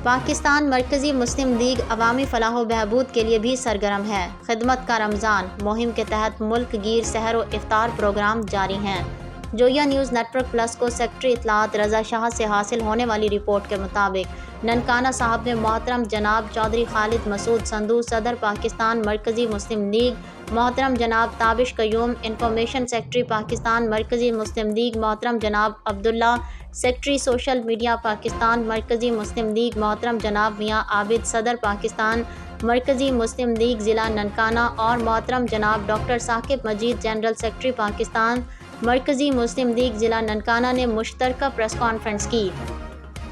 پاکستان مرکزی مسلم لیگ عوامی فلاح و بہبود کے لیے بھی سرگرم ہے۔ خدمت کا رمضان مہم کے تحت ملک گیر سحر و افطار پروگرام جاری ہیں۔ جویا نیوز نیٹ ورک پلس کو سیکرٹری اطلاعات رضا شاہ سے حاصل ہونے والی رپورٹ کے مطابق ننکانہ صاحب میں محترم جناب چودھری خالد مسعود سندھو صدر پاکستان مرکزی مسلم لیگ، محترم جناب تابش قیوم انفارمیشن سیکرٹری پاکستان مرکزی مسلم لیگ، محترم جناب عبداللہ سیکرٹری سوشل میڈیا پاکستان مرکزی مسلم لیگ، محترم جناب میاں عابد صدر پاکستان مرکزی مسلم لیگ ضلع ننکانہ اور محترم جناب ڈاکٹر ثاقب مجید جنرل سیکرٹری پاکستان مرکزی مسلم لیگ ضلع ننکانہ نے مشترکہ پریس کانفرنس کی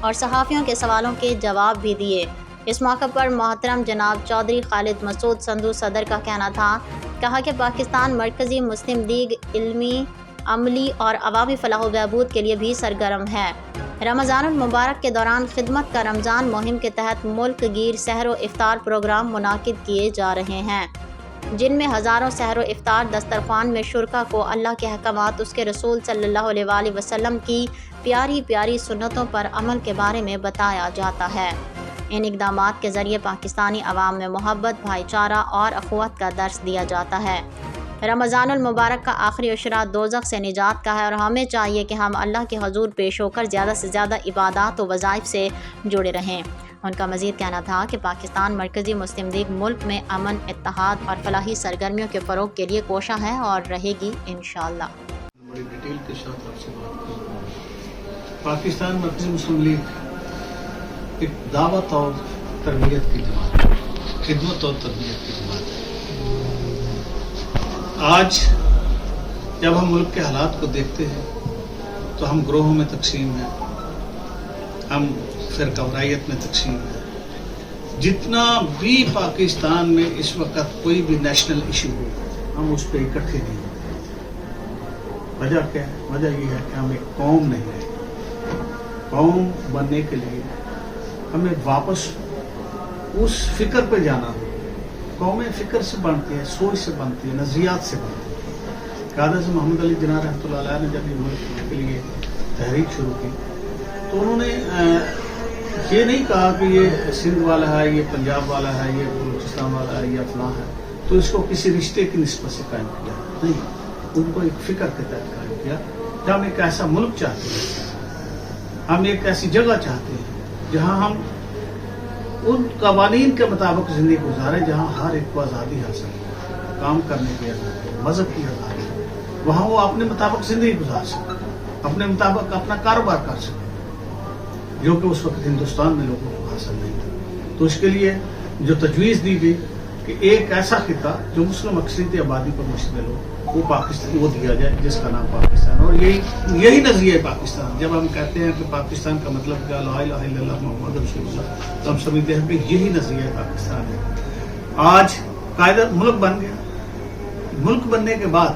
اور صحافیوں کے سوالوں کے جواب بھی دیے۔ اس موقع پر محترم جناب چودھری خالد مسعود سندھو صدر کا کہنا تھا، کہا کہ پاکستان مرکزی مسلم لیگ علمی، عملی اور عوامی فلاح و بہبود کے لیے بھی سرگرم ہے۔ رمضان المبارک کے دوران خدمت کا رمضان مہم کے تحت ملک گیر سحر و افطار پروگرام منعقد کیے جا رہے ہیں، جن میں ہزاروں سحر و افطار دسترخوان میں شرکاء کو اللہ کے احکامات، اس کے رسول صلی اللہ علیہ وآلہ وسلم کی پیاری پیاری سنتوں پر عمل کے بارے میں بتایا جاتا ہے۔ ان اقدامات کے ذریعے پاکستانی عوام میں محبت، بھائی چارہ اور اخوت کا درس دیا جاتا ہے۔ رمضان المبارک کا آخری عشرہ دوزخ سے نجات کا ہے اور ہمیں چاہیے کہ ہم اللہ کے حضور پیش ہو کر زیادہ سے زیادہ عبادات و وظائف سے جڑے رہیں۔ ان کا مزید کہنا تھا کہ پاکستان مرکزی مسلم لیگ ملک میں امن، اتحاد اور فلاحی سرگرمیوں کے فروغ کے لیے کوشاں ہے اور رہے گی انشاءاللہ۔ بڑی ڈیٹیل کے ساتھ آپ سے بات کروں۔ پاکستان مرکزی مسلم لیگ ایک دعوت اور تربیت کی جماعت ہے، خدمت اور تربیت کی جماعت ہے۔ آج جب ہم ملک کے حالات کو دیکھتے ہیں تو ہم گروہوں میں تقسیم ہیں، ہم فرقہ وارائیت میں تقسیم ہے۔ جتنا بھی پاکستان میں اس وقت کوئی بھی نیشنل ایشو ہو، ہم اس پہ اکٹھے نہیں ہیں۔ وجہ کیا ہے؟ وجہ یہ ہے کہ ہم ایک قوم نہیں ہیں۔ قوم بننے کے لیے ہمیں واپس اس فکر پہ جانا ہو۔ قومیں فکر سے بنتی ہیں، سوچ سے بنتی ہیں، نظریات سے بنتی ہیں۔ قائد محمد علی جناح رحمۃ اللہ علیہ نے جب یہ ملک کے لیے تحریک شروع کی تو انہوں نے یہ نہیں کہا کہ یہ سندھ والا ہے، یہ پنجاب والا ہے، یہ بلوچستان والا ہے، یہ فلاں ہے تو اس کو کسی رشتے کی نسبت سے قائم کیا، نہیں، ان کو ایک فکر کے تحت قائم کیا کہ ہم ایک ایسا ملک چاہتے ہیں، ہم ایک ایسی جگہ چاہتے ہیں جہاں ہم ان قوانین کے مطابق زندگی گزاریں، جہاں ہر ایک کو آزادی حاصل ہو، کام کرنے کی آزادی، مذہب کی آزادی، وہاں وہ اپنے مطابق زندگی گزار سکے، اپنے مطابق اپنا کاروبار کر سکے، جو کہ اس وقت ہندوستان میں لوگوں کو حاصل نہیں تھا۔ تو اس کے لیے جو تجویز دی گئی کہ ایک ایسا خطہ جو مسلم اکثریتی آبادی پر مشتمل ہو، وہ پاکستان وہ دیا جائے جس کا نام پاکستان، اور یہی نظریہ ہے پاکستان۔ جب ہم کہتے ہیں کہ پاکستان کا مطلب کیا، لا الہ الا اللہ محمد رسول اللہ، تو ہم سمجھتے ہیں کہ یہی نظریہ پاکستان ہے۔ آج قائد ملک بن گیا۔ ملک بننے کے بعد